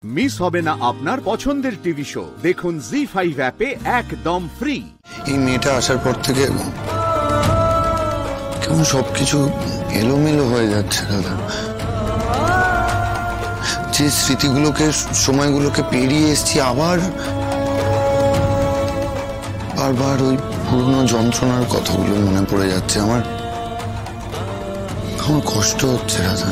Miss হবে না আপনার পছন্দের টিভি শো। দেখুন জি5 অ্যাপে একদম ফ্রি। এই মেয়েটা আসার পর থেকে কেমন সবকিছু এলোমেলো হয়ে যাচ্ছে দাদা। যে স্মৃতিগুলোকে সময়গুলোকে পেরিয়ে এসেছি আবার বারবার ওই পুরনো যন্ত্রণার কথাগুলো মনে পড়ে যাচ্ছে। আমার কষ্ট হচ্ছে রাধা।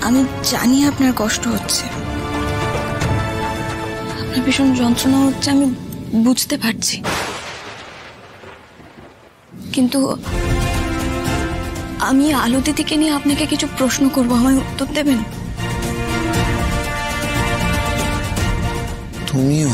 আমি জানি আপনার কষ্ট হচ্ছে, আপনার ভীষণ যন্ত্রণা হচ্ছে, আমি বুঝতে পারছি, কিন্তু আমি আলো দিদিকে নিয়ে আপনাকে কিছু প্রশ্ন করবো, আমায় উত্তর দেবেন? তুমিও?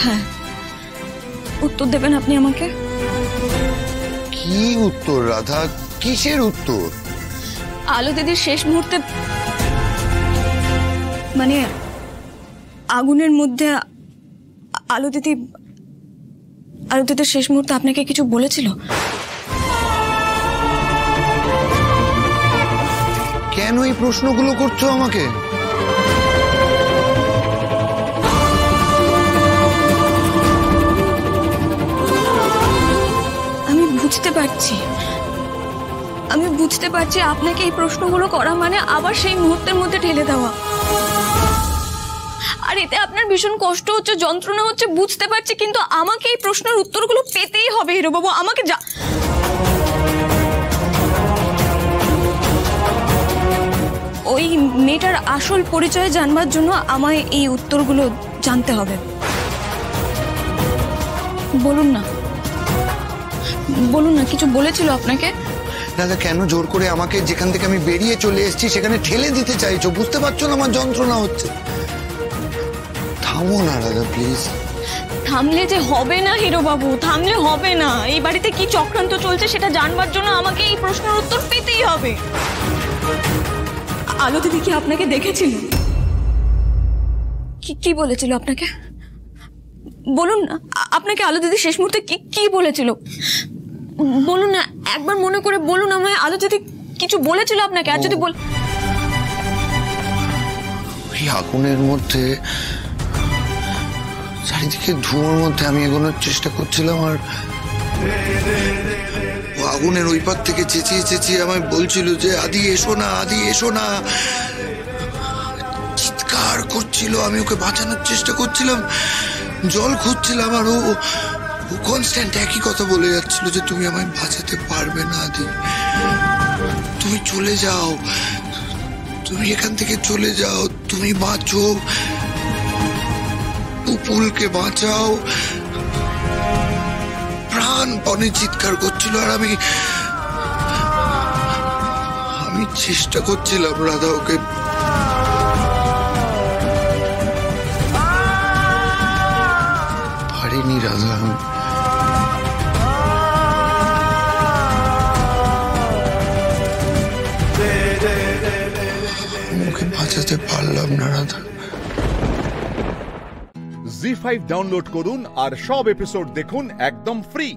হ্যাঁ, উত্তর দেবেন আপনি আমাকে? কি উত্তর রাধা? কিসের উত্তর? আলো দিদির শেষ মুহূর্তে, মানে আগুনের মধ্যে আলো দিদির শেষ মুহূর্তে আপনাকে কিছু বলেছিল? কেন এই প্রশ্নগুলো করছো আমাকে? আমি বুঝতে পারছি আপনাকে এই প্রশ্নগুলো করা মানে আবার সেই মুহূর্তের মধ্যে ঠেলে দেওয়া, আর এতে আপনার ভীষণ কষ্ট হচ্ছে, যন্ত্রণা হচ্ছে, বুঝতে পারছি, কিন্তু আমাকে এই প্রশ্নের উত্তরগুলো পেতেই হবে হিরোবাবু। আমাকে ওই মেয়েটার আসল পরিচয় জানবার জন্য আমায় এই উত্তরগুলো জানতে হবে। বলুন না, কিছু বলেছিল আপনাকে? দাদা, কেন জোর করে আমাকে যেখান থেকে আমি বেরিয়ে চলে এসেছি সেখানে ঠেলে দিতে চাইছো? বুঝতে পারছো না আমার যন্ত্রণা হচ্ছে? থামো না দাদা, প্লিজ। থামলে যে হবে না হিরোবাবু, থামলে হবে না। এই বাড়িতে কি চক্রান্ত চলছে সেটা জানবার জন্য আমাকে এই প্রশ্নের উত্তর পেতেই হবে। আলো দিদি কি আপনাকে দেখেছিল? কি বলেছিল আপনাকে? বলুন না, আপনাকে আলো দিদি শেষ মুহূর্তে কি বলেছিল? বলুন না, একবার মনে করে বলুন আমায়, আলো দিদি কিছু বলেছিল আপনাকে? আর যদি ওই আগুনের মধ্যে, চারিদিকে ধোঁয়ার মধ্যে আমি এগোনোর চেষ্টা করছিলাম, আর আগুনের ওই পার থেকে চেঁচিয়ে চেঁচিয়ে আমায় বলছিল যে আদি এসো না, আদি এসো না। চিৎকার করছিল, আমি ওকে বাঁচানোর চেষ্টা করছিলাম, জল খুঁজছিলাম, আর ও কনস্ট্যান্ট একই কথা বলে যাচ্ছিল যে তুমি আমায় বাঁচাতে পারবে না আদি, তুমি চলে যাও, তুমি এখান থেকে চলে যাও, তুমি বাঁচো, পুপুলকে বাঁচাও। প্রাণপণে চিৎকার করছিল, আর আমি চেষ্টা করছিলাম রাধা ওকে পারিনি। রাধা, ওকে বাঁচাতে পারলাম না রাধা। জি5 ডাউনলোড করুন আর সব এপিসোড দেখুন একদম ফ্রি।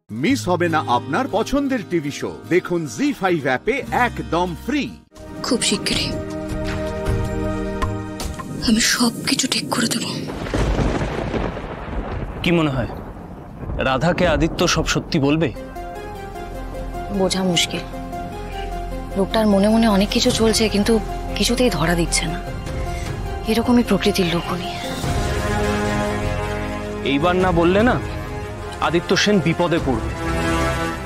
মিস হবে না আপনার পছন্দের টিভি শো। দেখুন জি5 অ্যাপে একদম ফ্রি। খুব শিগগিরই আমি সবকিছু ঠিক করে দেব। কি মনে হয় রাধাকে আদিত্য সব সত্যি বলবে? বোঝা মুশকিল। লোকটার মনে মনে অনেক কিছু চলছে, কিন্তু কিছুতেই ধরা দিচ্ছে না। এরকমই প্রকৃতির লোক উনি। এইবার না বললে না আদিত্য সেন বিপদে পড়বে,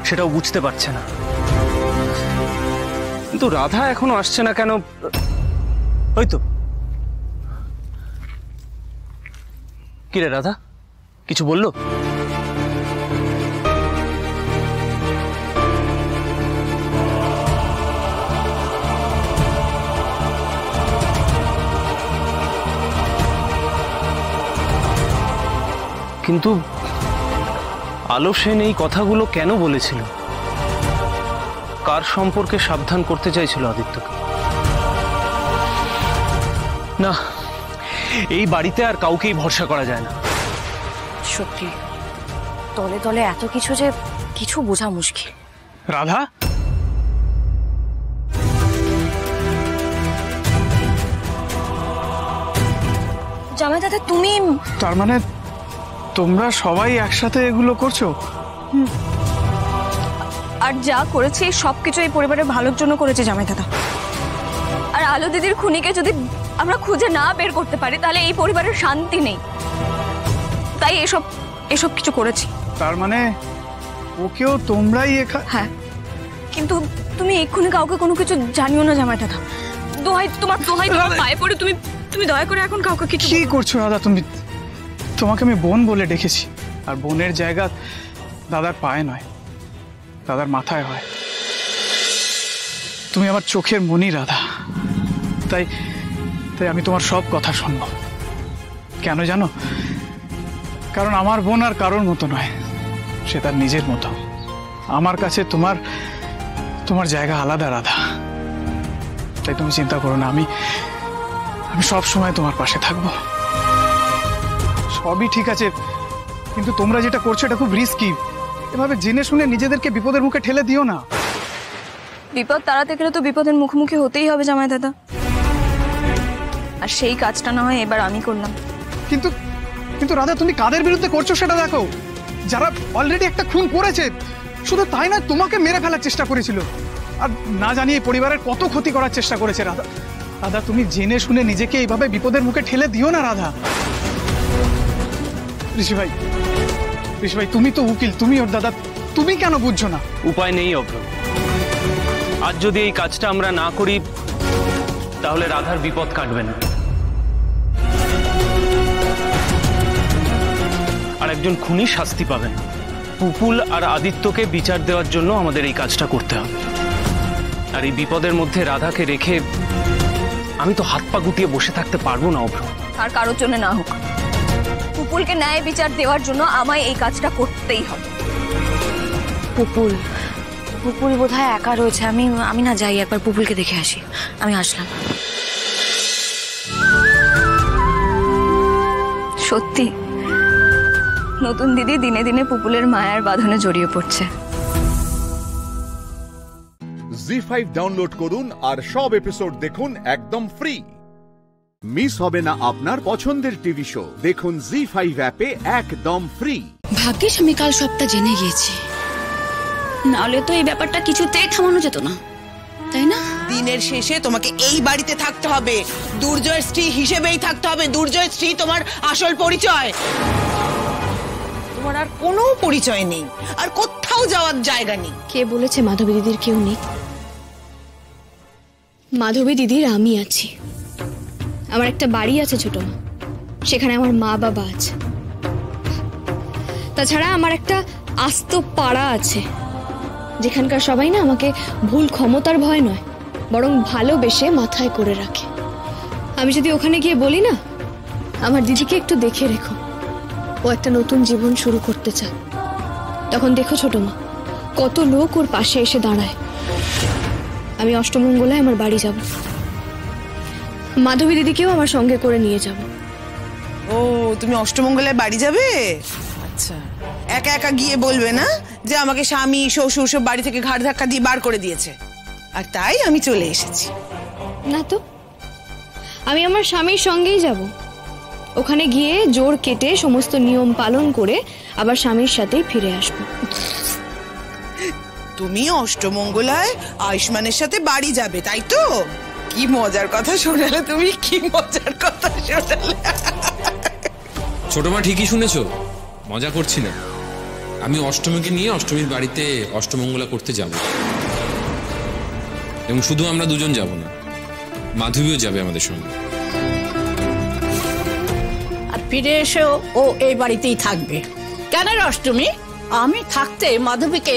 সেটাও বুঝতে পারছে না। কিন্তু রাধা এখনো আসছে না কেন? হয়তো কিরে রাধা, কিছু বললো? কিন্তু আলো সেন এই কথাগুলো কেন বলেছিল? কার সম্পর্কে সাবধান করতে চাইছিল আদিত্যকে? না, এই বাড়িতে আর কাউকেই ভরসা করা যায় না। সত্যি তলে তলে এত কিছু যে কিছু বোঝা মুশকিল। রাধা, জামাই দাদা তুমি, তার মানে তোমরা সবাই একসাথে এগুলো করছো? আর যা করেছি সবকিছু এই পরিবারের ভালোর জন্য করেছে জামাই দাদা। আর আলো দিদির খুনিকে যদি আমরা খুঁজে না বের করতে পারি তাহলে এই পরিবারের শান্তি নেই, তাই এসব এসব কিছু করেছি। তার মানে ওকেও তোমরাই হ্যাঁ, কিন্তু তুমি এক্ষুনি কাউকে কোনো কিছু জানিও না জামাই দাদা, দোহাই তোমার পায়ে পড়ে তুমি তুমি দয়া করে এখন কাউকে কিছু। কি করছো দাদা তুমি? তোমাকে আমি বোন বলে ডেকেছি, আর বোনের জায়গা দাদার পায়ে নয়, দাদার মাথায় হয়। তুমি আমার চোখের মনি রাধা, তাই তাই আমি তোমার সব কথা শুনবো। কেন জানো? কারণ আমার বোন আর কারোর মতো নয়, সে তার নিজের মতো। আমার কাছে তোমার তোমার জায়গা আলাদা রাধা, তাই তুমি চিন্তা করো না, আমি সব সময় তোমার পাশে থাকবো। সবই ঠিক আছে, কিন্তু তোমরা যেটা করছো এটা খুব রিস্কি। এভাবে জেনে শুনে নিজেদেরকে বিপদের মুখে ঠেলে দিও না। বিপদ তাড়াতে গেলে তো বিপদের মুখোমুখি হতেই হবে জামাই দাদা, আর সেই কাজটা না হয় এবার আমি করলাম। কিন্তু কিন্তু রাধা, তুমি কাদের বিরুদ্ধে করছো সেটা দেখো। যারা অলরেডি একটা খুন করেছে, শুধু তাই না, তোমাকে মেরে ফেলার চেষ্টা করেছিল, আর না জানিয়ে পরিবারের কত ক্ষতি করার চেষ্টা করেছে। রাধা রাধা, তুমি জেনে শুনে নিজেকে এইভাবে বিপদের মুখে ঠেলে দিও না রাধা। ঋষি ভাই, তুমি তো উকিল, তুমি ওর দাদা, তুমি কেন বুঝছো না? উপায় নেই অভ্র। আজ যদি এই কাজটা আমরা না করি তাহলে রাধার বিপদ কাটবে না, আর একজন খুনি শাস্তি পাবেন। পুপুল আর আদিত্যকে বিচার দেওয়ার জন্য আমাদের এই কাজটা করতে হবে। আর এই বিপদের মধ্যে রাধাকে রেখে আমি তো হাত পা গুটিয়ে বসে থাকতে পারবো না অভ্র। আর কারোর জন্য না হোক, পুপুলকে ন্যায় বিচার দেওয়ার জন্য আমায় এই কাজটা করতেই হবে। পুপুল বোধহয় একা রয়েছে, আমি না যাই একবার পুপুলকে দেখে আসি। আমি আসলাম। সত্যি নতুন দিদি দিনে দিনে পুপুলের মায়ার বাঁধনে জড়িয়ে পড়ছে। জি5 ডাউনলোড করুন আর সব এপিসোড দেখুন একদম ফ্রি। মিস হবে না আপনার পছন্দের টিভি শো, দেখুন জি5 অ্যাপে একদম ফ্রি। ভাগ্যিস আমি কাল সবটা জেনে গিয়েছি, নাহলে তো এই ব্যাপারটা কিছুতেই থামানো যেত না, তাই না? দিনের শেষে তোমাকে এই বাড়িতে থাকতে হবে, দুর্জয়ের স্ত্রী হিসেবেই থাকতে হবে। দুর্জয়ের স্ত্রী তোমার আসল পরিচয়, তোমার আর কোনো পরিচয় নেই, আর কোথাও যাওয়ার জায়গা নেই। কে বলেছে মাধবী দিদির কেউ নেই? মাধবী দিদির আমি আছি, আমার একটা বাড়ি আছে ছোট মা, সেখানে আমার মা বাবা আছে। তাছাড়া আমার একটা আস্ত পাড়া আছে, যেখানকার সবাই না আমাকে ভুল ক্ষমতার ভয় নয়, বরং ভালোবেসে মাথায় করে রাখে। আমি যদি ওখানে গিয়ে বলি না, আমার দিদিকে একটু দেখে রেখো, ও একটা নতুন জীবন শুরু করতে চায়, তখন দেখো ছোট মা, কত লোক ওর পাশে এসে দাঁড়ায়। আমি অষ্টমঙ্গলায় আমার বাড়ি যাব, মাধবী দিদিকেও আমার সঙ্গে করে নিয়ে যাব। ও, তুমি অষ্টমঙ্গলায় বাড়ি যাবে? আচ্ছা, একা একা গিয়ে বলবে না যে আমাকে স্বামী শ্বশুর সব বাড়ি থেকে ঘাড় ধাক্কা দিয়ে বার করে দিয়েছে, আর তাই আমি চলে এসেছি। না তো, আমি আমার স্বামীর সঙ্গেই যাব। ওখানে গিয়ে জোর কেটে সমস্ত নিয়ম পালন করে আবার স্বামীর সাথেই ফিরে আসব। তুমি অষ্টমঙ্গলায় আয়ুষ্মানের সাথে বাড়ি যাবে, তাই তো? কি মজার কথা শোনালে তুমি, কি মজার কথা শোনালে। ছোট মা, ঠিকই শুনেছো, মজা করছি না। আমি অষ্টমীকে নিয়ে অষ্টমীর বাড়িতে অষ্টমঙ্গলা করতে যাব, এবং শুধু আমরা দুজন যাব না, মাধবীও যাবে আমাদের সঙ্গে। আর ফিরে এসেও ও এই বাড়িতেই থাকবে। কেন অষ্টমী? আমি থাকতে মাধবীকে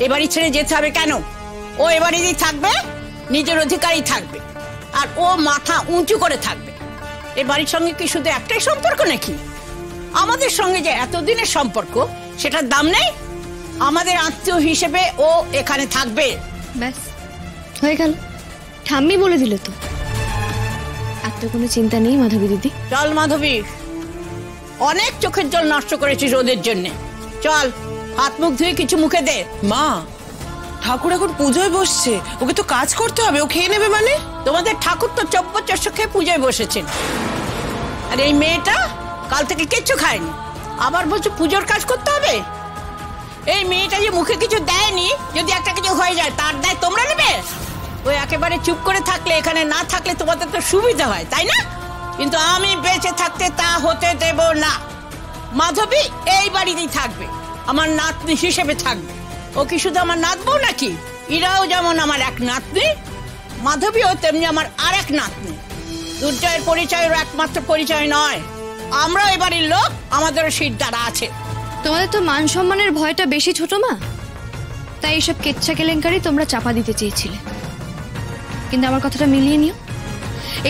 এ বাড়ি ছেড়ে যেতে হবে কেন? ও এ বাড়িতেই থাকবে, নিজের অধিকারই থাকবে, আর ও মাথা উঁচু করে থাকবে। এ বাড়ির সঙ্গে কি শুধু একটাই সম্পর্ক নাকি? আমাদের সঙ্গে যে এতদিনের সম্পর্ক, সেটার দাম নেই? আমাদের আত্মীয় হিসেবে ও এখানে থাকবে। ব্যাস হয়ে গেল, ঠাম্মি বলে দিল তো। তো কোনো চিন্তা নেই মাধবী দিদি। চল মাধবী, অনেক চোখের জল নষ্ট করেছিস ওদের জন্য। চল হাত মুখ ধুয়ে কিছু মুখে দে। মা, ঠাকুর এখন পুজোয় বসছে, ওকে তো কাজ করতে হবে, ও খেয়ে নেবে মানে? তোমাদের ঠাকুর তো চব্বচস্য খেয়ে পুজোয় বসেছেন, আর এই মেয়েটা কাল থেকে কিচ্ছু খায়নি, আবার বলছো পুজোর কাজ করতে হবে। এই মেয়েটা যে মুখে কিছু দেয়নি, যদি একটা কিছু হয়ে যায় তার দায় তোমরা নেবে? ওই একেবারে চুপ করে থাকলে, এখানে না থাকলে তোমাদের তো সুবিধা হয়, তাই না? কিন্তু আমি বেঁচে থাকতে তা হতে দেব না। মাধবী এই বাড়িতেই থাকবে, আমার নাতনি হিসেবে থাকবে। ও কি শুধু আমার নাতবো নাকি? এরাও যেমন আমার এক নাতনি, মাধবীও তেমনি আমার আর এক নাতনি। দুর্জয়ের পরিচয়ের একমাত্র পরিচয় নয়, আমরা এই বাড়ির লোক, আমাদেরও শিরদাঁড়া আছে। তোমাদের তো মান সম্মানের ভয়টা বেশি ছোট মা, তাই এইসব কেচ্ছা কেলেঙ্কারি তোমরা চাপা দিতে চেয়েছিলে। কিন্তু আমার কথাটা মিলিয়ে নিও,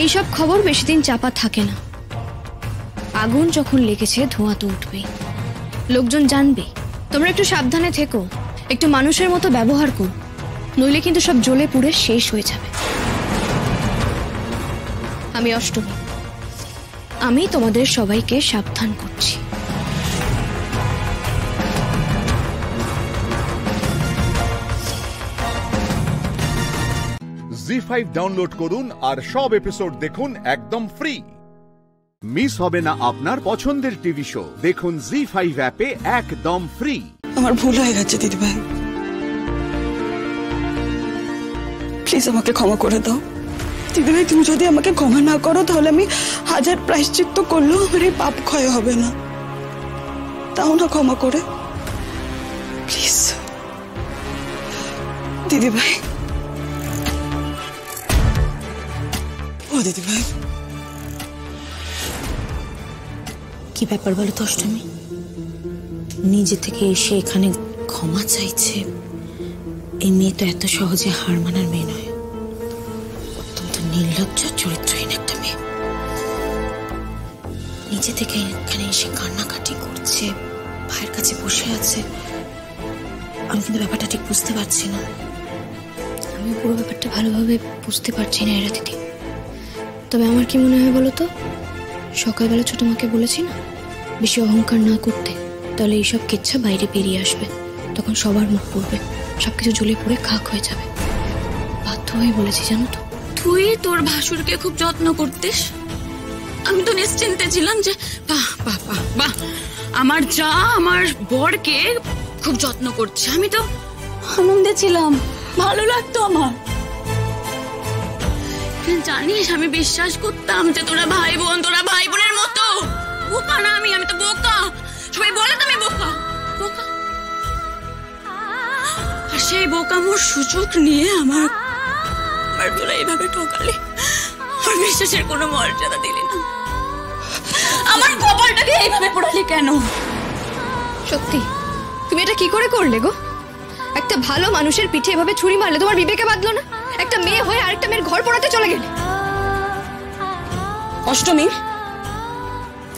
এইসব খবর বেশি দিন চাপা থাকে না। আগুন যখন লেগেছে ধোঁয়া তো উঠবেই, লোকজন জানবে। তোমরা একটু সাবধানে থেকো, একটু মানুষের মতো ব্যবহার করো, নইলে কিন্তু সব জ্বলে পুড়ে শেষ হয়ে যাবে। আমি অষ্টমী, আমি তোমাদের সবাইকে সাবধান করছি। জি5 ডাউনলোড করুন আর সব এপিসোড দেখুন একদম ফ্রি। মিস হবে না আপনার পছন্দের টিভি শো, দেখুন জি5 অ্যাপে একদম ফ্রি। আমার ভুল হয়ে গেছে দিদিভাই, প্লিজ আমাকে ক্ষমা করে দাও। দিদিভাই, তুমি যদি আমাকে ক্ষমা না করো তাহলে আমি হাজার প্রায়শ্চিত্ত করলেও আমার এই পাপ ক্ষয় হবে না। তাও না ক্ষমা করে, প্লিজ দিদিভাই। ও দিদিভাই, কি ব্যাপার বলো তো অষ্টমী? নিজে থেকে এসে এখানে ক্ষমা চাইছে। এই মেয়ে তো এত সহজে হার মানার মেয়ে নয়, অত্যন্ত নির্লজ্জ চরিত্রহীন একটা মেয়ে। নিজে থেকে এখানে এসে কান্নাকাটি করছে, ভাইয়ের কাছে বসে আছে। আমি কিন্তু ব্যাপারটা ঠিক বুঝতে পারছি না। আমি পুরো ব্যাপারটা ভালোভাবে বুঝতে পারছি না এরা দিদি। তবে আমার কি মনে হয় বলো তো, সকালবেলা ছোট মাকে বলেছি না বেশি অহংকার না করতে, তাহলে এইসব কেচ্ছা বাইরে বেরিয়ে আসবে, তখন সবার মুখ পড়বে, সবকিছু জ্বলে পুড়ে খাক হয়ে যাবে। বাধ্য হয়ে বলেছি জানো তো। তুই তোর ভাসুরকে খুব যত্ন করতিস, আমি তো নিশ্চিন্তে ছিলাম যে বাহ বাহ বাহ বাহ, আমার যা আমার বরকে খুব যত্ন করছে। আমি তো আনন্দে ছিলাম, ভালো লাগতো আমার। জানিস আমি বিশ্বাস করতাম যে তোরা ভাই বোনের মতো। বোকা না আমি তো বোকা, সবাই বলে তো আমি বোকা বোকা। আর সেই বোকামোর সুযোগ নিয়ে আমার তোরা এইভাবে ঠকালি, আমার বিশ্বাসের কোনো মর্যাদা দিলি না, আমার কপালটাকে এইভাবে পোড়ালি কেন? সত্যি তুমি এটা কি করে করলে গো? একটা ভালো মানুষের পিঠে এভাবে ছুরি মারলে তোমার বিবেকে বাঁধলো না? একটা মেয়ে হয়ে আরেকটা মেয়ের ঘর পোড়াতে চলে গেলে। অষ্টমী,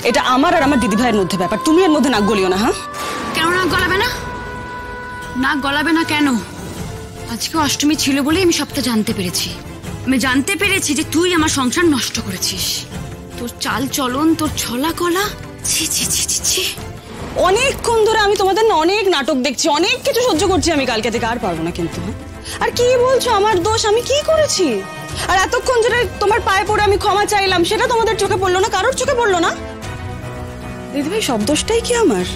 এটা আমার আর আমার দিদিভাইয়ের মধ্যে ব্যাপার, তুমি এর মধ্যে নাক গলিও না। হ্যাঁ, কেন নাক গলাবে না? নাক গলাবে না কেন? আজকে অষ্টমী ছিল বলেই আমি সবটা জানতে পেরেছি। আমি জানতে পেরেছি যে তুই আমার সংসার নষ্ট করেছিস। তোর চাল চলন, তোর ছলা কলা, ছি ছি ছি ছি ছি। অনেকক্ষণ ধরে আমি তোমাদের না অনেক নাটক দেখছি, অনেক কিছু সহ্য করছি আমি, কালকে থেকে আর পারবো না। কিন্তু আর কি বলছো আমার দোষ? আমি কি করেছি? আর এতক্ষণ ধরে তোমার পায়ে পড়ে আমি ক্ষমা চাইলাম, সেটা তোমাদের চোখে পড়লো না? কারোর চোখে পড়লো না? দিদিভাই, সব দোষটাই কি আমার?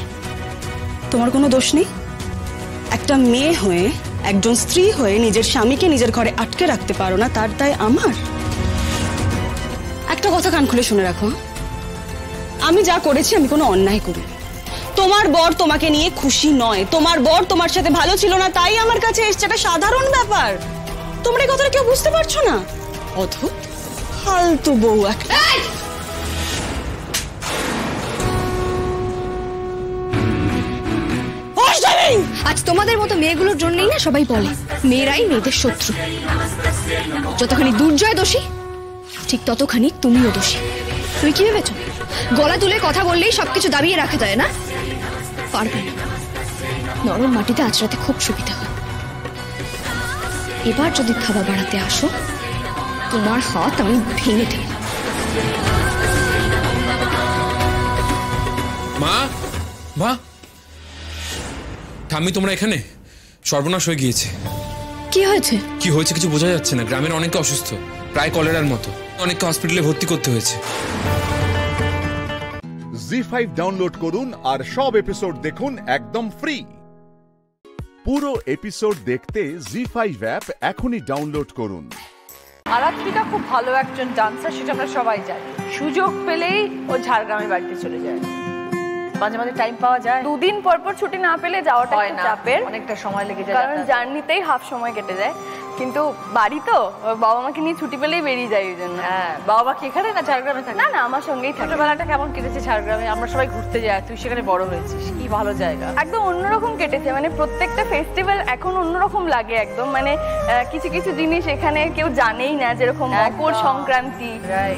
তোমার কোনো দোষ নেই? একটা মেয়ে হয়ে, একজন স্ত্রী হয়ে নিজের স্বামীকে নিজের ঘরে আটকে রাখতে পারো না, তার দায় আমার? একটা কথা কান খুলে শুনে রাখো, আমি যা করেছি আমি কোনো অন্যায় করি। তোমার বর তোমাকে নিয়ে খুশি নয়, তোমার বর তোমার সাথে ভালো ছিল না, তাই আমার কাছে এসছে, একটা সাধারণ ব্যাপার। তোমরা এই কথাটা কেউ বুঝতে পারছো না? অদ্ভুত ফালতু বউ একটা। আজ তোমাদের মতো মেয়েগুলোর জন্যই না সবাই বলে মেয়েরাই মেয়েদের শত্রু। যতখানি দুর্জয় দোষী, ঠিক ততখানি তুমিও দোষী। তুমি কি ভেবেছ গলা তুলে কথা বললেই সবকিছু দাবিয়ে রাখা যায় না? পারবে না, নরম মাটিতে আঁচড়াতে খুব সুবিধা হয়। এবার যদি থাবা বাড়াতে আসো, তোমার হাত আমি ভেঙে দেব। শোভা, ঠাম্মি তোমরা এখানে? সর্বনাশ হয়ে গিয়েছে। কি হয়েছে? কি হয়েছে কিছু বোঝা যাচ্ছে না। গ্রামের অনেকে অসুস্থ, প্রায় কলেরার মতো। অনেককে হসপিটালে ভর্তি করতে হয়েছে। জি5 ডাউনলোড করুন আর সব এপিসোড দেখুন একদম ফ্রি। পুরো এপিসোড দেখতে জি5 অ্যাপ এখনই ডাউনলোড করুন। আরাত্রিকা খুব ভালো একজন ডান্সার, সেটা আমরা সবাই জানি। সুযোগ পেলেই ও ঝাড়গ্রামের বাড়িতে চলে যায়। মাঝে মাঝে টাইম পাওয়া যায়। দুদিন পর পর ছুটি না পেলে যাওয়াটা হয় একটু না, চাপের, অনেকটা সময় লেগে যায়, কারণ জার্নিতেই হাফ সময় কেটে যায়। কিন্তু বাড়ি তো, বাবা মাকে নিয়ে ছুটি পেলেই বেরিয়ে যায় ওই জন্য। হ্যাঁ, বাবা মা কি এখানে না ঝাড়গ্রামে থাকে? না না, আমার সঙ্গেই থাকে। ছোটবেলাটা কেমন কেটেছে ঝাড়গ্রামে? আমরা সবাই ঘুরতে যাই, তুই সেখানে বড় হয়েছিস, কি ভালো জায়গা। একদম অন্যরকম কেটেছে, মানে প্রত্যেকটা ফেস্টিভ্যাল এখন অন্যরকম লাগে একদম। মানে কিছু কিছু জিনিস এখানে কেউ জানেই না, যেরকম মকর সংক্রান্তি।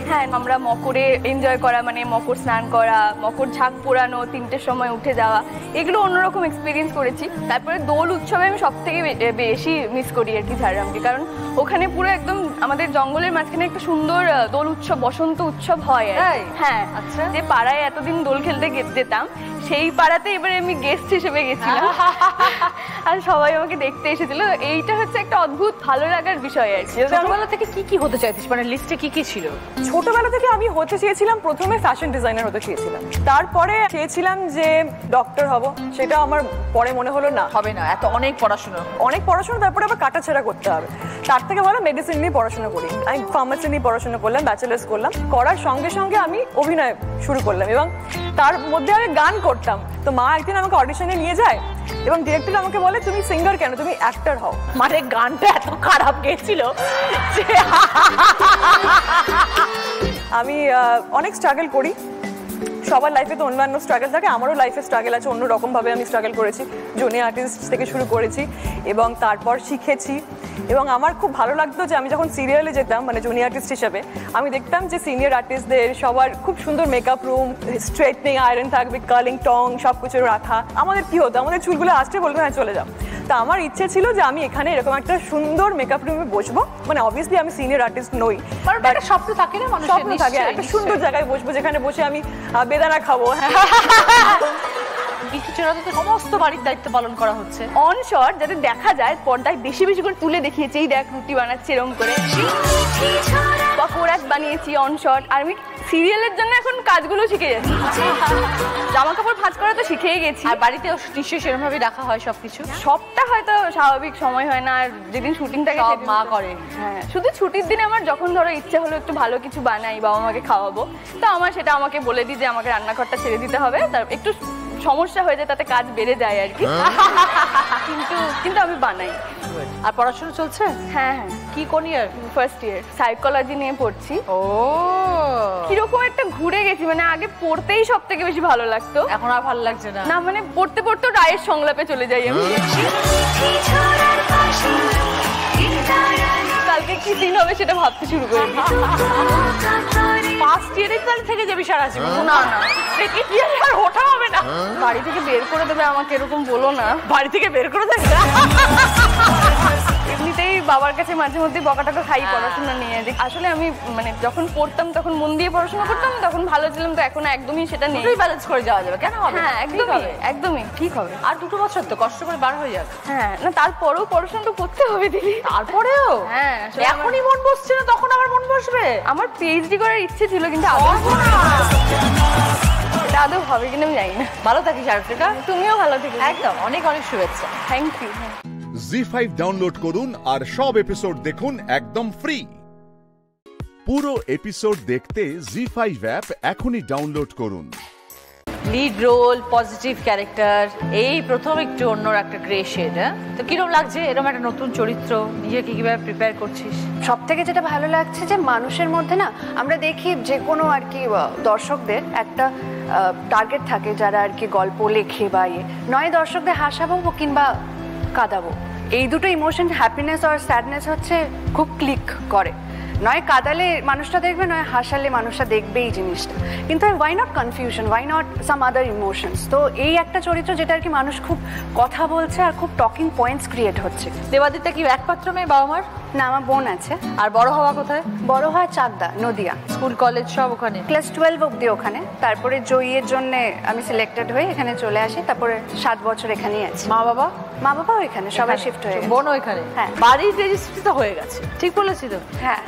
হ্যাঁ, আমরা মকরে এনজয় করা, মানে মকর স্নান করা, মকর ঝাঁক পোড়ানো, 3টের সময় উঠে যাওয়া, এগুলো অন্যরকম এক্সপিরিয়েন্স করেছি। তারপরে দোল উৎসবে আমি সব থেকে বেশি মিস করি আর কি ঝাড়গ্রামকে, কারণ ওখানে পুরো একদম আমাদের জঙ্গলের মাঝখানে একটা সুন্দর দোল উৎসব, বসন্ত উৎসব হয়। হ্যাঁ, আচ্ছা, যে পাড়ায় এতদিন দোল খেলতে যেতাম, সেই পাড়াতে এবারে আমি গেস্ট হিসেবে গেছিলাম আর সবাই আমাকে দেখতে এসেছিল। এইটা হচ্ছে একটা অদ্ভুত ভালো লাগার বিষয় আর কি। ছোটবেলা থেকে কি কি হতে চাইতিস, মানে লিস্টে কি কি ছিল? ছোটবেলা থেকে আমি হতে চেয়েছিলাম, প্রথমে ফ্যাশন ডিজাইনার হতে চেয়েছিলাম, তারপরে চেয়েছিলাম যে ডক্টর হব। সেটা আমার পরে মনে হলো না, হবে না, এত অনেক পড়াশোনা, তারপরে আবার কাটাছেড়া করতে হবে। তার থেকে ভালো মেডিসিন নিয়ে পড়াশোনা করি। আমি ফার্মাসি নিয়ে পড়াশোনা করলাম, ব্যাচেলার্স করলাম। করার সঙ্গে সঙ্গে আমি অভিনয় শুরু করলাম এবং তার মধ্যে আমি গান করতাম। তো মা একদিন আমাকে অডিশনে নিয়ে যায় এবং ডিরেক্টর আমাকে বলে, তুমি সিঙ্গার কেন, তুমি অ্যাক্টর হও। মানে গানটা এত খারাপ গেছিল। আমি অনেক স্ট্রাগল করি। সবার লাইফে তো অন্যান্য স্ট্রাগল থাকে, আমারও লাইফে স্ট্রাগল আছে, অন্য রকমভাবে আমি স্ট্রাগল করেছি। জুনিয়র আর্টিস্ট থেকে শুরু করেছি এবং তারপর শিখেছি। এবং আমার খুব ভালো লাগতো যে আমি যখন সিরিয়ালে যেতাম, মানে জুনিয়র আর্টিস্ট হিসেবে, আমি দেখতাম যে সিনিয়র আর্টিস্টদের সবার খুব সুন্দর মেকআপ রুম, স্ট্রেটনিং আয়রন থাকবে, কার্লিং টং সব কিছু রাখা। আমাদের কি হতো, আমাদের চুলগুলো আসতে বলবে হ্যাঁ চলে যাও। তা আমার ইচ্ছে ছিল যে আমি এখানে এরকম একটা সুন্দর মেকআপ রুমে বসবো। মানে অবভিয়াসলি আমি সিনিয়র আর্টিস্ট নই, একটা স্বপ্ন থাকে না মানুষের, স্বপ্ন থাকে একটা সুন্দর জায়গায় বসবো, যেখানে বসে আমি বেদানা খাবো। সমস্ত বাড়ির দায়িত্ব পালন করা হচ্ছে অন শট, যাতে দেখা যায় পর্দায় বেশি বেশি করে তুলে দেখিয়েছি, এই দেখ রুটি বানাচ্ছে এরকম করে, বা কোরাস বানিয়েছি অন শট। আর আমি সিরিয়ালের জন্য এখন কাজগুলো শিখে যাচ্ছি। জামা কাপড় ভাঁজ করা তো শিখেই গেছি। আর বাড়িতে নিশ্চয়ই সেরকমভাবে রাখা হয় সবকিছু? সবটা হয়তো স্বাভাবিক সময় হয় না, আর যেদিন শুটিং থাকে সব মা করে। হ্যাঁ, শুধু ছুটির দিনে আমার যখন ধরো ইচ্ছে হলো একটু ভালো কিছু বানাই, বাবা মাকে খাওয়াবো, তো আমার সেটা আমাকে বলে দিই যে আমাকে রান্নাঘরটা ছেড়ে দিতে হবে। তার একটু সমস্যা হয়ে যায়, তাতে কাজ বেড়ে যায় আর কি, কিন্তু আমি বানাই। আর পড়াশোনা চলছে? হ্যাঁ হ্যাঁ। কি কোন ইয়ার? ফার্স্ট ইয়ার, সাইকোলজি নিয়ে পড়ছি। ও, কিরকম একটা ঘুরে গেছি, মানে আগে পড়তেই সব থেকে বেশি ভালো লাগতো, এখন আর ভালো লাগছে না। না, মানে পড়তে পড়তে রায়ের সংলাপে চলে যাই আমি। কালকে কি দিন হবে সেটা ভাবতে শুরু করি। ফার্স্ট ইয়ারের তাহলে থেকে যাবি সারা জীবন? না না, সেকেন্ড ইয়ারে আর ওঠা হবে না। বাড়ি থেকে বের করে দেবে আমাকে, এরকম বলো না। বাড়ি থেকে বের করে দেবে? এমনিতেই বাবার কাছে মাঝে মধ্যে বকাটাকে খাই পড়াশোনা নিয়ে। আসলে আমি মানে যখন পড়তাম তখন মন দিয়ে পড়াশোনা করতাম, তখন ভালো ছিলাম, তো এখন একদমই সেটা নেই। ব্যালেন্স করে যাওয়া যাবে, কেন হবে? হ্যাঁ, একদমই ঠিক হবে। আর 2 বছর তো কষ্ট করে বার হয়ে যাবে। হ্যাঁ, না তারপরেও পড়াশোনা তো করতে হবে দিদি। তারপরেও? হ্যাঁ, এখনই মন বসছে না, তখন আবার মন বসবে। আমার পিএইচডি করার ইচ্ছে ছিল, কিন্তু এটা আদৌ হবে কিনা আমি জানি না। ভালো থাকিস আরফিকা, তুমিও ভালো থেকো। একদম, অনেক অনেক শুভেচ্ছা। Thank you. জি5 ডাউনলোড করুন আর সব এপিসোড দেখুন একদম ফ্রি। পুরো এপিসোড দেখতে জি5 অ্যাপ এখনই ডাউনলোড করুন। লিড রোল, পজিটিভ ক্যারেক্টার, এই প্রথম একটু অন্য একটা গ্রে শেড। তো কিরকম লাগছে এরকম একটা নতুন চরিত্র? নিজেকে কিভাবে প্রিপেয়ার করছিস? সব থেকে যেটা ভালো লাগছে যে মানুষের মধ্যে না, আমরা দেখি যে কোনো আর কি দর্শকদের একটা টার্গেট থাকে, যারা আর কি গল্প লেখে বা নয় দর্শকদের হাসাবো কিংবা কাঁদাবো, এই দুটো ইমোশন, হ্যাপিনেস আর স্যাডনেস হচ্ছে খুব ক্লিক করে। নয় কাঁদালে মানুষটা দেখবে, নয় হাসালে মানুষটা দেখবে এই জিনিসটা। কিন্তু why not confusion, why not some other emotions? তো এই একটা চরিত্র যেটা আর কি মানুষ খুব কথা বলছে আর খুব টকিং পয়েন্টস ক্রিয়েট হচ্ছে। দেবাদিতা কি একমাত্র মেয়ে বাবা মার? না, আমার বোন আছে। আর বড় হওয়া কোথায়? বড় হওয়া চাকদা, নদিয়া। স্কুল কলেজ সব ওখানে? ক্লাস 12 অবধি ওখানে, তারপরে জয়ীর জন্য আমি সিলেক্টেড হয়ে এখানে চলে আসি, তারপরে 7 বছর এখানেই আছি। মা বাবা? মা বাবাও এখানে, সবাই শিফট হয়ে গেছে। বোনও এখানে? হ্যাঁ। বাড়ির রেজিস্ট্রি তো হয়ে গেছে, ঠিক বলেছি তো? হ্যাঁ।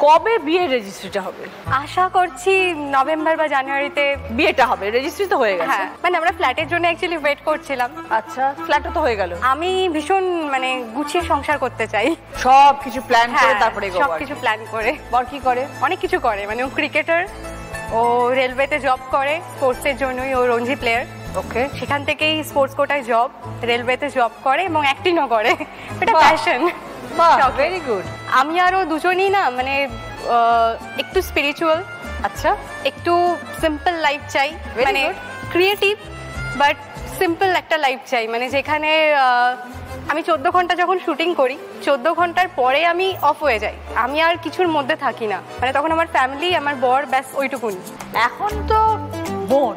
কবে বিয়ের রেজিস্ট্রিটা হবে? আশা করছি নভেম্বর বা জানুয়ারিতে বিয়েটা হবে। রেজিস্ট্রি তো হয়ে গেছে? হ্যাঁ, মানে আমরা ফ্ল্যাটের জন্য অ্যাকচুয়ালি ওয়েট করছিলাম। আচ্ছা, ফ্ল্যাটও তো হয়ে গেল। আমি ভীষণ মানে গুছিয়ে সংসার করতে চাই, সব কিছু প্ল্যান করে তারপরে সব কিছু প্ল্যান করে। বর কি করে? অনেক কিছু করে, মানে ও ক্রিকেটার, ও রেলওয়েতে জব করে, স্পোর্টসের জন্যই ও রঞ্জি প্লেয়ার। ওকে। সেখান থেকেই স্পোর্টস কোটায় জব, রেলওয়েতে জব করে এবং অ্যাক্টিংও করে। এটা প্যাশন। Very good. আমি আরও দুজনই না মানে একটু স্পিরিচুয়াল, আচ্ছা, একটু সিম্পল লাইফ চাই, মানে ক্রিয়েটিভ বাট সিম্পল একটা লাইফ চাই, মানে যেখানে আমি 14 ঘন্টা যখন শুটিং করি 14 ঘন্টার পরে আমি অফ হয়ে যাই, আমি আর কিছুর মধ্যে থাকি না, মানে তখন আমার ফ্যামিলি, আমার বর, ব্যাস ওইটুকুনি। এখন তো বোন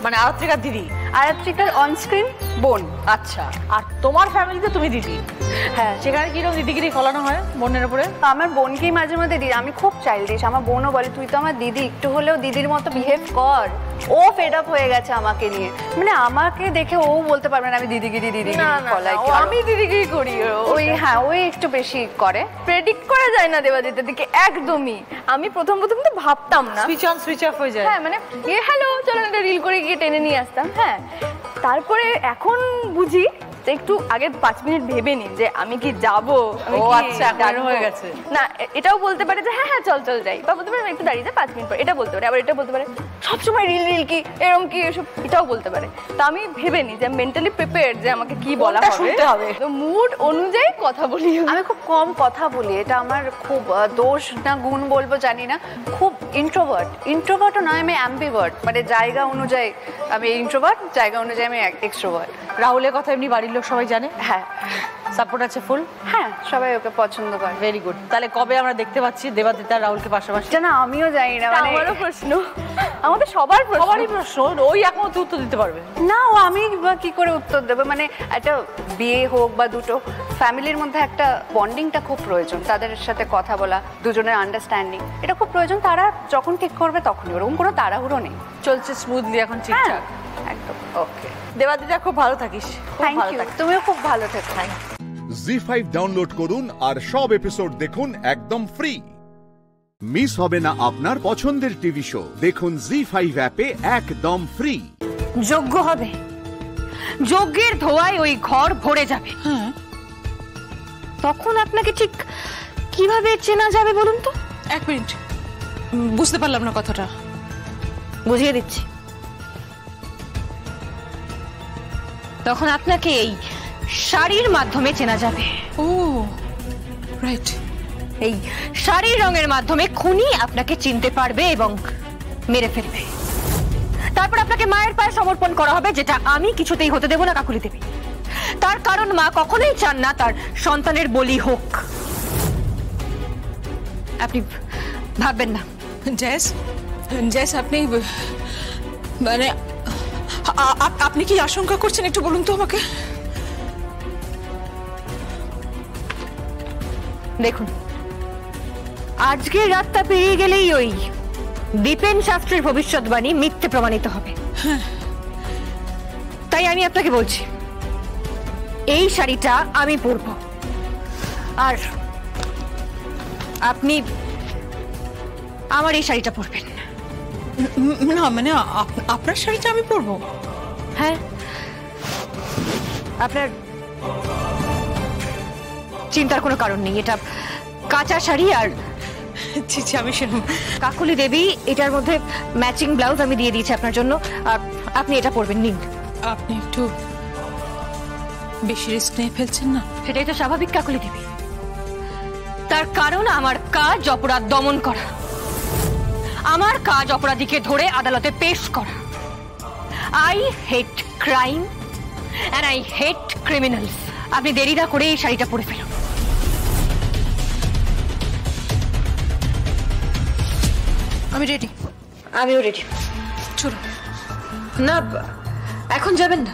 মানে আরাত্রিকার দিদি, আরাত্রিকার অনস্ক্রিন বোন। আচ্ছা, আর তোমার ফ্যামিলিতে তুমি দিদি? হ্যাঁ। সেখানে কিরকম দিদিগিরি ফলানো হয় বোনের উপরে? আমার বোনকেই মাঝে মধ্যে দিদি, আমি খুব চাইল্ডিশ, আমার বোনও বলে তুই তো আমার দিদি, একটু হলেও দিদির মতো বিহেভ কর। ও ফেড আপ হয়ে গেছে আমাকে নিয়ে, মানে আমাকে দেখে ও বলতে পারবে না আমি দিদিগিরি ফলাই। আমি দিদিগিরি করি, ওই হ্যাঁ ওই একটু বেশি করে। প্রেডিক্ট করা যায় না দেবাদিতের দিকে একদমই। আমি প্রথম তো ভাবতাম না, সুইচ অন সুইচ অফ হয়ে যায়। হ্যাঁ, মানে হ্যালো চলো একটা রিল করে গিয়ে টেনে নিয়ে আসতাম। হ্যাঁ, তারপরে এখন বুঝি একটু আগে 5 মিনিট ভেবে নিন যে আমি কি যাবো। ও আচ্ছা, এখন হয়ে গেছে। না, এটাও বলতে পারে যে হ্যাঁ হ্যাঁ চল চল যাই, বা বলতে পারে একটু দাঁড়িয়ে যা 5 মিনিট পর, এটা বলতে পারে। আবার এটা বলতে পারে সবসময় রিল রিল কি এরকম কি এসব, এটাও বলতে পারে। তা আমি ভেবে নিই যে মেন্টালি প্রিপেয়ার্ড যে আমাকে কি বলা হবে, তো মুড অনুযায়ী কথা বলি। আমি খুব কম কথা বলি, এটা আমার খুব দোষ না গুণ বলবো জানি না, খুব ইন্ট্রোভার্টও নয়, আমি অ্যাম্বিভার্ট, মানে জায়গা অনুযায়ী আমি ইন্ট্রোভার্ট, জায়গা অনুযায়ী আমি এক্সট্রোভার্ট। রাহুলের কথা এমনি বাড়ির লোক সবাই জানে? হ্যাঁ। সাপোর্ট আছে ফুল? হ্যাঁ, সবাই ওকে পছন্দ করে। Very good. তাহলে কবে আমরা দেখতে পাচ্ছি দেবাদিতা আর রাহুলকে পাশাপাশি? না, আমিও জানি না, মানে আমারও প্রশ্ন, আমাদের সবারই প্রশ্ন। ওই একমাত্র উত্তর দিতে পারবে না, ও আমি কি করে উত্তর দেবো? মানে একটা বিয়ে হোক বা দুটো ফ্যামিলির মধ্যে একটা বন্ডিংটা খুব প্রয়োজন, তাদের সাথে কথা বলা, দুজনের আন্ডারস্ট্যান্ডিং, এটা খুব প্রয়োজন। তারা যখন ঠিক করবে তখনই, ওরকম কোনো তাড়াহুড়ো নেই, চলছে স্মুথলি এখন ঠিকঠাক। একদম। ওকে দেবাদিতা, খুব ভালো থাকিস। থ্যাংক ইউ, তুমিও খুব ভালো থেকো। জি5 ডাউনলোড করুন আর সব এপিসোড দেখুন একদম ফ্রি। মিস হবে না আপনার পছন্দের টিভি শো, দেখুন জি5 অ্যাপে একদম ফ্রি। যোগ্য হবে, যজ্ঞের ধোঁয়ায় ওই ঘর ভরে যাবে। তখন আপনাকে ঠিক কিভাবে চেনা যাবে বলুন তো? 1 মিনিট, বুঝতে পারলাম না কথাটা। বুঝিয়ে দিচ্ছি। তখন আপনাকে এই শাড়ির মাধ্যমে চেনা যাবে। ও রাইট। এই শাড়ির রঙের মাধ্যমে খুনি আপনাকে চিনতে পারবে এবং মেরে ফেলবে। তারপর আপনাকে মায়ের পায়ে সমর্পণ করা হবে, যেটা আমি কিছুতেই হতে দেব না কাকুলি দেবী। তার কারণ মা কখনোই চান না তার সন্তানের বলি হোক। আপনি ভাববেন না। জেস, আপনি মানে আপনি কি আশঙ্কা করছেন একটু বলুন তো আমাকে। দেখুন, আজকের রাতটা পেরিয়ে গেলেই ওই দীপেন শাস্ত্রীর ভবিষ্যৎবাণী মিথ্যে প্রমাণিত হবে। তাই আমি আপনাকে বলছি, এই শাড়িটা আমি পরব, আর আপনি আমার এই শাড়িটা পরবেন। না মানে আপনার শাড়িটা আমি পরবো? হ্যাঁ, আপনার চিন্তার কোনো কারণ নেই। এটা কাঁচা শাড়ি, আর আমি সেরকম। কাকুলি দেবী, এটার মধ্যে ম্যাচিং ব্লাউজ আমি দিয়ে দিয়েছি আপনার জন্য, আর আপনি এটা পরবেন। নিন। আপনি একটু বেশি রিস্ক নিয়ে ফেলছেন না? সেটাই তো স্বাভাবিক কাকুলি দেবী, তার কারণ আমার কাজ অপরাধ দমন করা, আমার কাজ অপরাধীকে ধরে আদালতে পেশ করা। I hate crime and I hate criminals. আপনি দেরি না করে এই শাড়িটা পরে ফেলুন। আমি রেডি। আমিও রেডি। চলো। না, এখন যাবেন না,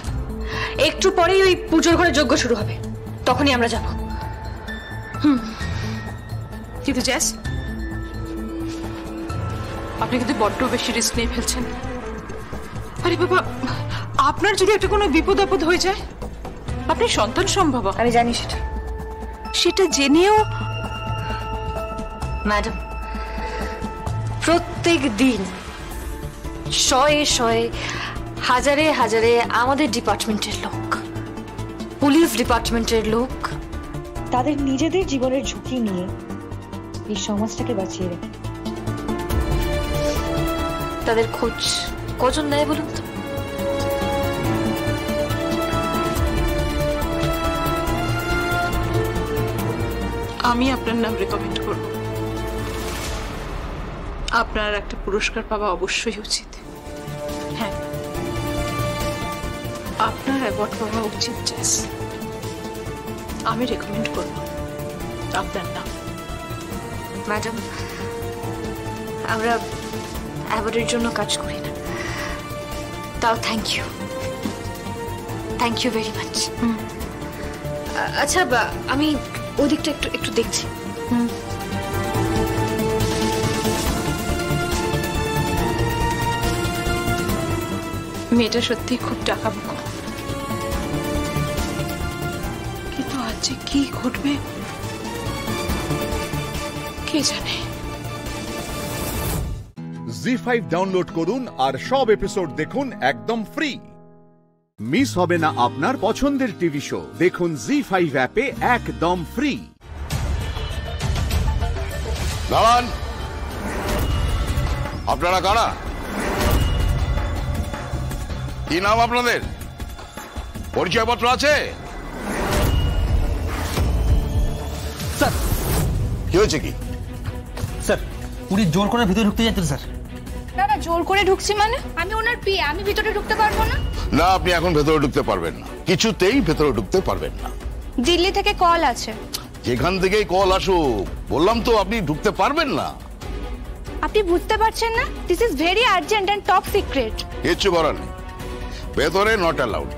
একটু পরেই ওই পুজোর ঘরে যজ্ঞ শুরু হবে, তখনই আমরা যাব। কিন্তু জ্যাস, আপনি কিন্তু বড্ড বেশি রিস্ক নিয়ে ফেলছেন। আরে বাবা, আপনার যদি একটা কোনো বিপদ আপদ হয়ে যায়, আপনি সন্তান সম্ভব। আমি জানি সেটা জেনেও ম্যাডাম প্রত্যেক দিন শয়ে শয়ে হাজারে হাজারে আমাদের ডিপার্টমেন্টের লোক, পুলিশ ডিপার্টমেন্টের লোক তাদের নিজেদের জীবনের ঝুঁকি নিয়ে এই সমাজটাকে বাঁচিয়ে রাখে। তাদের খোঁজ কজন নেয় বলুন তো? আমি আপনার নাম রেকমেন্ড করব। আপনার একটা পুরস্কার পাওয়া অবশ্যই উচিত। হ্যাঁ, আপনার অ্যাওয়ার্ড পাওয়া উচিত জ্যাস। আমি রেকমেন্ড করব আপনার নাম। ম্যাডাম, আমরা অ্যাওয়ার্ডের জন্য কাজ করি না, তাও থ্যাংক ইউ ভেরি মাচ। আচ্ছা, আমি ওদিকটা একটু দেখছি। মেয়েটা সত্যি খুব টাকামুখো, কিন্তু আজ যে কি ঘটবে কে জানে। জি5 ডাউনলোড করুন আর সব এপিসোড দেখুন একদম ফ্রি। মিস হবে না আপনার পছন্দের টিভি শো। দেখুন জি5 অ্যাপে একদম ফ্রি। দাঁড়ান, আপনারা কারা? কি নাম আপনাদের? পরিচয়পত্র আছে? স্যার, কি হয়েছে? কি স্যার, উনি জোর করে ভিতরে ঢুকতে যাচ্ছেন স্যার। না, জোর করে ঢুকছি মানে? আমি ওনার পিয়ে, আমি ভিতরে ঢুকতে পারবো না। না, আপনি এখন ভেতরে ঢুকতে পারবেন না, কিছুতেই ভেতরে ঢুকতে পারবেন না। দিল্লি থেকে কল আছে। যেখান থেকেই কল আসুক, বললাম তো আপনি ঢুকতে পারবেন না। আপনি বুঝতে পারছেন না? This is very urgent and top secret. কিচ্ছু করার নেই, ভেতরে নট অ্যালাউড।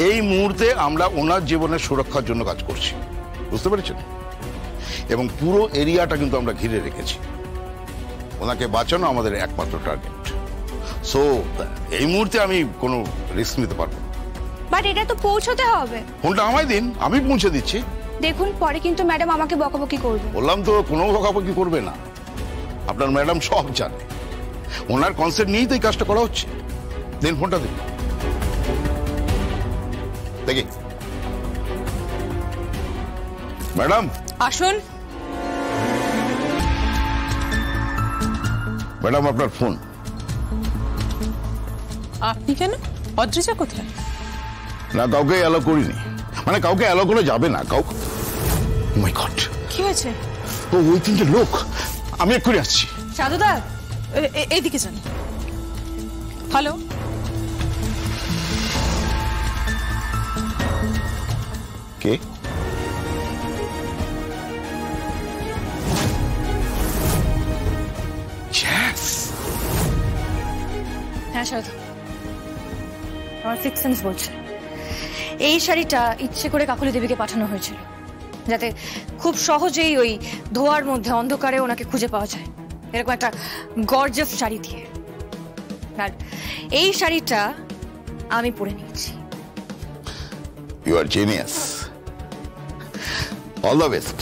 এই মুহূর্তে আমরা ওনার জীবনের সুরক্ষার জন্য কাজ করছি, বুঝতে পেরেছেন? এবং পুরো এরিয়াটা কিন্তু আমরা ঘিরে রেখেছি। ওনাকে বাঁচানো আমাদের একমাত্র টার্গেট। সো এই মুহূর্তে আমি কোনো রিস্ক নিতে পারবো না। বাট এটা তো পৌঁছতে হবে। ফোনটা আমায় দিন, আমি পৌঁছে দিচ্ছি। দেখুন, পরে কিন্তু ম্যাডাম আমাকে বকাবকি করবে। বললাম তো, কোনো বকাবকি করবে না। আপনার ম্যাডাম সব জানে, ওনার কনসেপ্ট নিয়েই তো এই কাজটা করা হচ্ছে। দিন ফোনটা দিন, দেখি। ম্যাডাম আসুন। ম্যাডাম, আপনার ফোন। আপনি কেন? অদ্রিজা কোথায়? না, কাউকে অ্যালো করিনি, মানে কাউকে অ্যালো করে যাবে না। কাউকে মাই গড, কি হয়েছে? ও ওই তিনটে লোক। আমি এক্ষুনি আসছি। সাধুদা, এইদিকে যান। হ্যালো, কে? হ্যাঁ সাধু, আমার সিক্স সেন্স বলছে এই শাড়িটা ইচ্ছে করে কাকলি দেবীকে পাঠানো হয়েছিল, যাতে খুব সহজেই ওই ধোয়ার মধ্যে অন্ধকারে ওনাকে খুঁজে পাওয়া যায়, এরকম একটা গর্জিয়াস শাড়ি দিয়ে। আর এই শাড়িটা আমি পরে নিয়েছি। You are genius, all the best.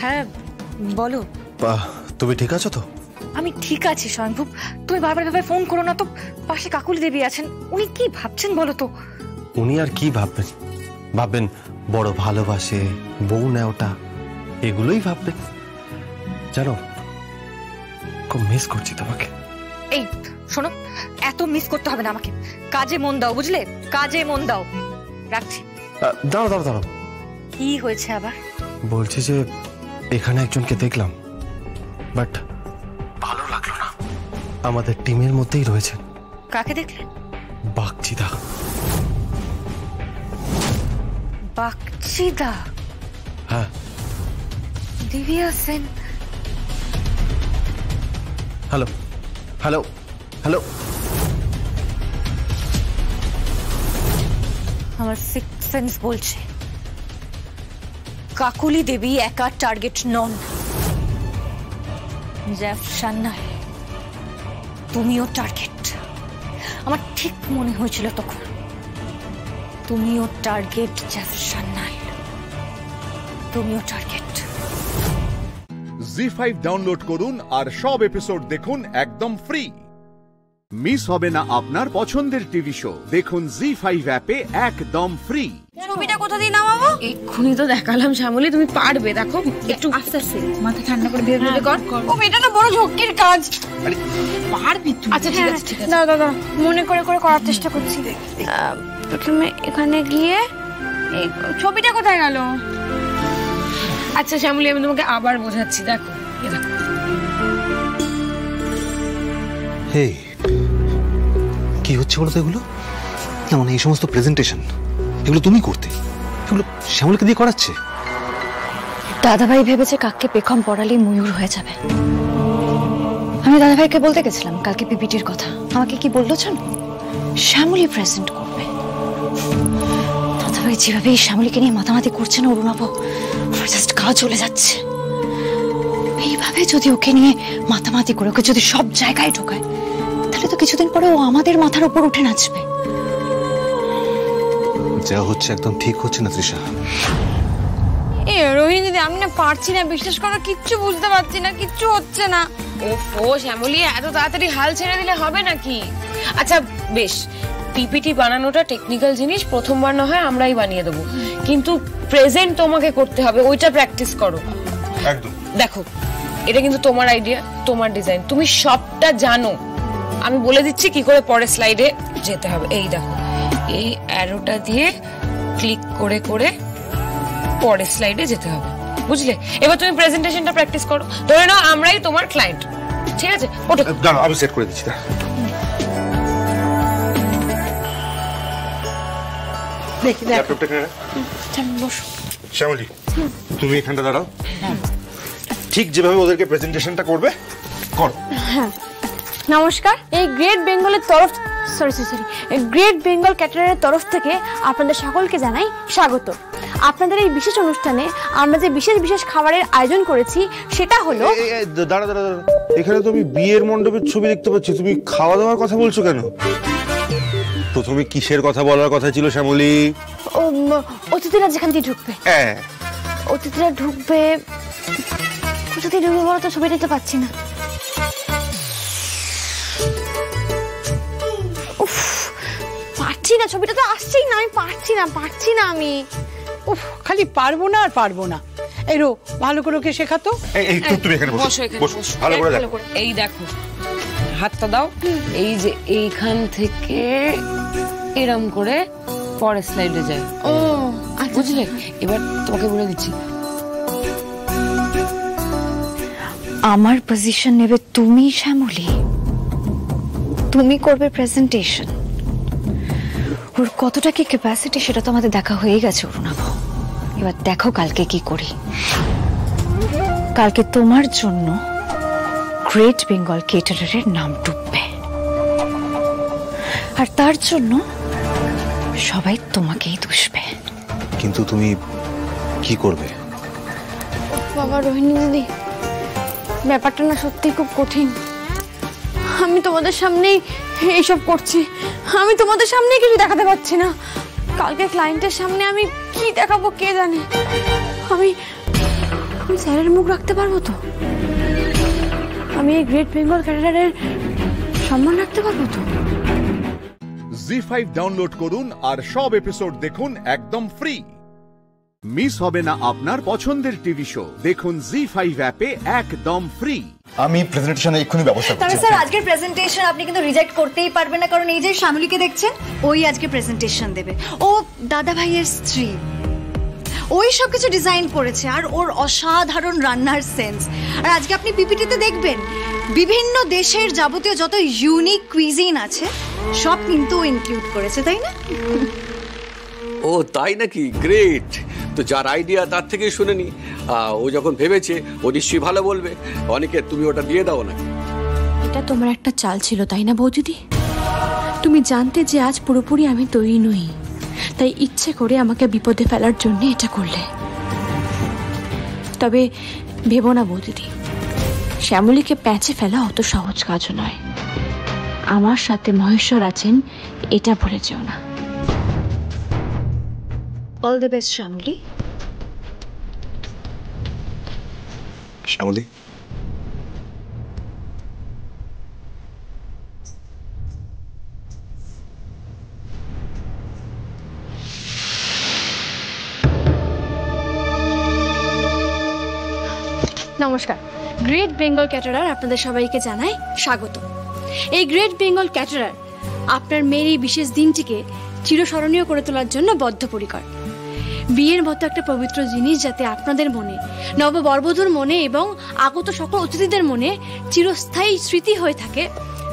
হ্যাঁ বলো। তুমি ঠিক আছো তো? আমি ঠিক আছি স্বয়ংভূপ, তুমি বারবার ভাবে ফোন করো না তো। পাশে কাকুলি দেবী আছেন, উনি কি ভাবছেন বলো তো? উনি আর কি ভাববেন? ভাববেন বড় ভালোবাসে, বউ নেওটা, এগুলোই ভাববেন। জানো, খুব মিস করছি তোমাকে। এই শোনো, এত মিস করতে হবে না আমাকে, কাজে মন দাও, বুঝলে? কাজে মন দাও। রাখছি। দাঁড়াও দাঁড়াও দাঁড়াও। কি হয়েছে আবার? বলছি যে এখানে একজনকে দেখলাম, বাট ভালো লাগলো না। আমাদের টিমের মধ্যেই রয়েছেন। কাকে দেখলেন? বাগচিদা। বাগচিদা? হ্যাঁ। Divya Sen. Hello hello, hello. আমার সিক্স সেন্স বলছে কাকুলি দেবী একা টার্গেট নন, জ্যাফ সান্যাল তুমিও টার্গেট। আমার ঠিক মনে হয়েছিল তখন তুমিও টার্গেট, জ্যাফ সান্যাল তুমিও টার্গেট। জি5 ডাউনলোড করুন আর সব এপিসোড দেখুন একদম ফ্রি। মিস হবে না আপনার পছন্দের টিভি শো, দেখুন জি5 অ্যাপে একদম ফ্রি। ছবিটা কোথা দিয়ে নামাবো? এক্ষুনি তো দেখালাম শ্যামলী, তুমি পারবে। দেখো একটু আস্তে আস্তে মাথা ঠান্ডা করে ভেবে ভেবে কর। ও এটা তো বড় ঝক্কির কাজ। পারবি তুই? আচ্ছা ঠিক আছে ঠিক আছে। দাও দাও দাও, মনে করে করে করার চেষ্টা করছি। প্রথমে এখানে গিয়ে এই ছবিটা কোথায় গেল? আচ্ছা শ্যামলী, আমি তোমাকে আবার বোঝাচ্ছি। দেখো হে, কি হচ্ছে বলো তো এগুলো? না মানে এই সমস্ত প্রেজেন্টেশন এগুলো তুমি করতে, এগুলো শ্যামলকে দিয়ে করাচ্ছে? দাদাভাই ভেবেছে কাককে পেখম পড়ালেই ময়ূর হয়ে যাবে। আমি দাদাভাইকে বলতে গেছিলাম কালকে পিপিটির কথা। আমাকে কি বললো জানো? শ্যামলী প্রেজেন্ট করবে। দাদাভাই যেভাবে এই শ্যামলীকে নিয়ে মাতামাতি করছে না অরুণাভ, জাস্ট গা চলে যাচ্ছে। এইভাবে যদি ওকে নিয়ে মাতামাতি করে ওকে যদি সব জায়গায় ঢোকায়, তাহলে তো কিছুদিন পরে ও আমাদের মাথার উপর উঠে নাচবে। যা হচ্ছে একদম ঠিক হচ্ছে না তৃষা। এ রোহিণী দিদি, আমি না পারছি না, বিশ্বাস করো কিচ্ছু বুঝতে পারছি না, কিচ্ছু হচ্ছে না। ও শ্যামলী, এত তাড়াতাড়ি হাল ছেড়ে দিলে হবে নাকি? আচ্ছা বেশ, পিপিটি বানানোটা টেকনিক্যাল জিনিস, প্রথমবার না হয় আমরাই বানিয়ে দেবো, কিন্তু প্রেজেন্ট তোমাকে করতে হবে, ওইটা প্র্যাকটিস করো। একদম। দেখো এটা কিন্তু তোমার আইডিয়া, তোমার ডিজাইন, তুমি সবটা জানো। আমি বলে দিচ্ছি কি করে পরের স্লাইডে যেতে হবে। এই দেখো, এই অ্যারোটা দিয়ে ক্লিক করে করে পরের স্লাইডে যেতে হবে, বুঝলে? এবার তুমি প্রেজেন্টেশনটা প্র্যাকটিস করো। ধরে নাও আমরাই তোমার ক্লায়েন্ট, ঠিক আছে? ওটা দাঁড়াও, আমি সেট করে দিচ্ছি। দেখি দেখো। শ্যামলী, তুমি এখানটা দাঁড়াও। ঠিক যেভাবে ওদেরকে প্রেজেন্টেশনটা করবে করো। হ্যাঁ, নমস্কার। এই গ্রেট বেঙ্গলের তরফ গ্রেট বেঙ্গল ক্যাটারারের তরফ থেকে আপনাদের সকলকে জানাই স্বাগত। আপনাদের এই বিশেষ অনুষ্ঠানে আমরা যে বিশেষ বিশেষ খাবারের আয়োজন করেছি সেটা হলো। দাঁড়া দাঁড়া দাঁড়া, এখানে তো আমি বিয়ের মণ্ডপের ছবি দেখতে পাচ্ছি, তুমি খাওয়া দাওয়ার কথা বলছো কেন? প্রথমে কিসের কথা বলার কথা ছিল শ্যামলী? অতিথিরা যেখান দিয়ে ঢুকবে। হ্যাঁ, অতিথিরা ঢুকবে, কোথা দিয়ে ঢুকবে বলো তো? ছবি দেখতে পাচ্ছি না। পারছি না, ছবিটা তো আসছেই না, আমি পারছি না আমি। উফ, খালি পারবো না আর পারবো না। এই রো, ভালো করে ওকে শেখাতো। তুমি এখানে বসো, ভালো করে দেখো। এই দেখো, হাতটা দাও। এই যে এইখান থেকে এরম করে পরের স্লাইডে যায়। ও বুঝলে? এবার তোমাকে বলে দিচ্ছি, আমার পজিশন নেবে তুমি শ্যামলী, তুমি করবে প্রেজেন্টেশন। ওর কতটা কি ক্যাপাসিটি সেটা তো আমাদের দেখা হয়ে গেছে অরুণাভ। এবার দেখো কালকে কি করি। কালকে তোমার জন্য গ্রেট বেঙ্গল ক্যাটারারের নাম ডুববে, আর তার জন্য সবাই তোমাকেই দুষবে। কিন্তু তুমি কি করবে? বাবা রোহিণী দিদি, ব্যাপারটা না সত্যি খুব কঠিন। আমি তোমাদের সামনেই এইসব করছি, আমি তোমাদের সামনে কিছু দেখাতে পারছি না। কালকে ক্লায়েন্টের সামনে আমি কি দেখাবো কে জানে। আমি স্যারের মুখ রাখতে পারবো তো? আমি এই গ্রেট বেঙ্গল ক্যাটারারের সম্মান রাখতে পারবো তো? জি5 ডাউনলোড করুন আর সব এপিসোড দেখুন একদম ফ্রি। মিস হবে না আপনার পছন্দের টিভি শো, দেখুন জি5 অ্যাপে একদম ফ্রি। আমি প্রেজেন্টেশনে এক্ষুনি ব্যবস্থা করছি। তাহলে স্যার আজকের প্রেজেন্টেশন আপনি কিন্তু রিজেক্ট করতেই পারবেন না, কারণ এই যে শ্যামলীকে দেখছেন ওই আজকে প্রেজেন্টেশন দেবে। ও দাদা ভাইয়ের স্ত্রী, ওই সব কিছু ডিজাইন করেছে, আর ওর অসাধারণ রান্নার সেন্স। আর আজকে আপনি পিপিটিতে দেখবেন বিভিন্ন দেশের যাবতীয় যত ইউনিক কুইজিন আছে সব কিন্তু ইনক্লুড করেছে, তাই না? ও তাই নাকি? গ্রেট। তো যার আইডিয়া তার থেকে শুনে নি। ও যখন ভেবেছে ও নিশ্চয়ই ভালো বলবে। অনেকে তুমি ওটা দিয়ে দাও নাকি? এটা তোমার একটা চাল ছিল, তাই না বৌদিদি? তুমি জানতে যে আজ পুরোপুরি আমি তৈরি নই, তাই ইচ্ছে করে আমাকে বিপদে ফেলার জন্য এটা করলে। তবে ভেবো না বৌদিদি, শ্যামলীকে প্যাচে ফেলা অত সহজ কাজও নয়। আমার সাথে মহেশ্বর আছেন, এটা ভুলে যেও না। All the best Shyamali. Shyamali, নমস্কার। গ্রেট বেঙ্গল ক্যাটারার আপনাদের সবাইকে জানাই স্বাগত। এই গ্রেট বেঙ্গল ক্যাটারার আপনার মেয়ের এই বিশেষ দিনটিকে চিরস্মরণীয় করে তোলার জন্য বদ্ধপরিকর। বিয়ের মতো একটা পবিত্র জিনিস যাতে আপনাদের মনে, নববরবধূর মনে এবং আগত সকল অতিথিদের মনে চিরস্থায়ী স্মৃতি হয়ে থাকে,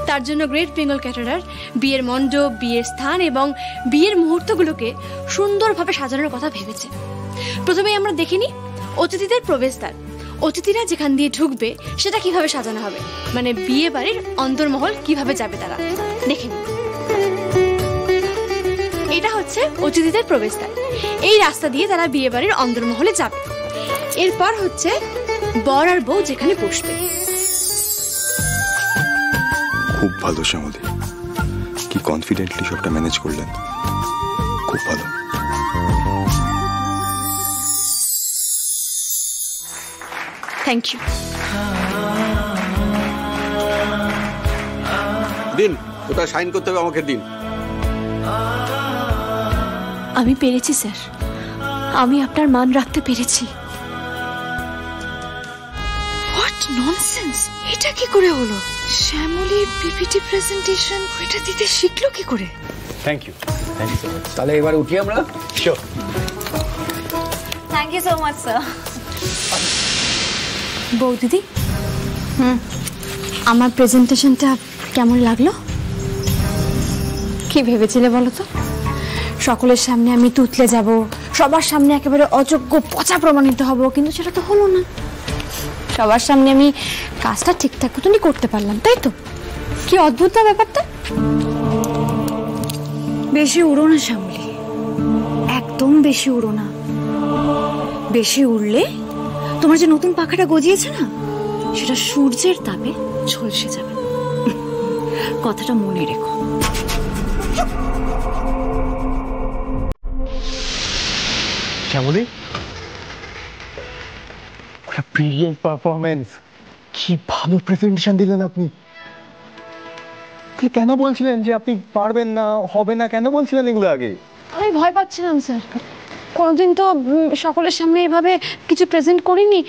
তার জন্য গ্রেট বেঙ্গল ক্যাটারার বিয়ের মণ্ডপ, বিয়ের স্থান এবং বিয়ের মুহূর্তগুলোকে সুন্দরভাবে সাজানোর কথা ভেবেছে। প্রথমেই আমরা দেখিনি অতিথিদের প্রবেশদ্বার। অতিথিরা যেখান দিয়ে ঢুকবে সেটা কিভাবে সাজানো হবে, মানে বিয়ে বাড়ির অন্দরমহল কিভাবে যাবে তারা দেখে নিন। এটা হচ্ছে অতিথিদের প্রবেশদ্বার। এই রাস্তা দিয়ে তারা বিয়ে বাড়ির অন্দরমহলে যাবে। এরপর হচ্ছে বর আর বউ যেখানে বসবে। খুব ভালো শ্যামলী, কি কনফিডেন্টলি সবটা ম্যানেজ করলেন, খুব ভালো। Thank you. দিন, ওটা সাইন করতে হবে আমাকে দিন। আমি পেরেছি স্যার, আমি আপনার মান রাখতে পেরেছি। হোয়াট ননসেন্স, এটা কি করে হলো? শ্যামলী পিপিটি প্রেজেন্টেশন এটা দিতে শিখলো কি করে? Thank you so much. তাহলে এবার উঠি আমরা। Sure. Thank you so much sir. বৌদিদি, আমার প্রেজেন্টেশনটা কেমন লাগলো? কি ভেবেছিলে বলো তো? সকলের সামনে আমি তুতলে যাব, সবার সামনে একেবারে অযোগ্য পচা প্রমাণিত হব, কিন্তু সেটা তো হলো না। সবার সামনে আমি কাজটা ঠিকঠাক মতনই করতে পারলাম, তাই তো? কি অদ্ভুত না ব্যাপারটা? বেশি উড়ো না শ্যামলী, একদম বেশি উড়ো না। বেশি উড়লে তোমার যে নতুন পাখাটা গজিয়েছে না, সেটা সূর্যের তাপে ঝলসে যাবে। কথাটা মনে রেখো। শ্যামলী, ব্রিলিয়েন্ট পারফরমেন্স, কি ভালো প্রেজেন্টেশন দিলেন আপনি। কেন বলছিলেন যে আপনি পারবেন না, হবে না? কেন বলছিলেন এগুলো আগে? আমি ভয় পাচ্ছিলাম স্যার, কোনোদিন তো সকলের সামনে এভাবে কিছু প্রেজেন্ট করিনি,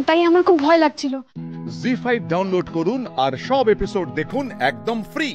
তাই আমার খুব ভয় লাগছিল। জি5 ডাউনলোড করুন আর সব এপিসোড দেখুন একদম ফ্রি।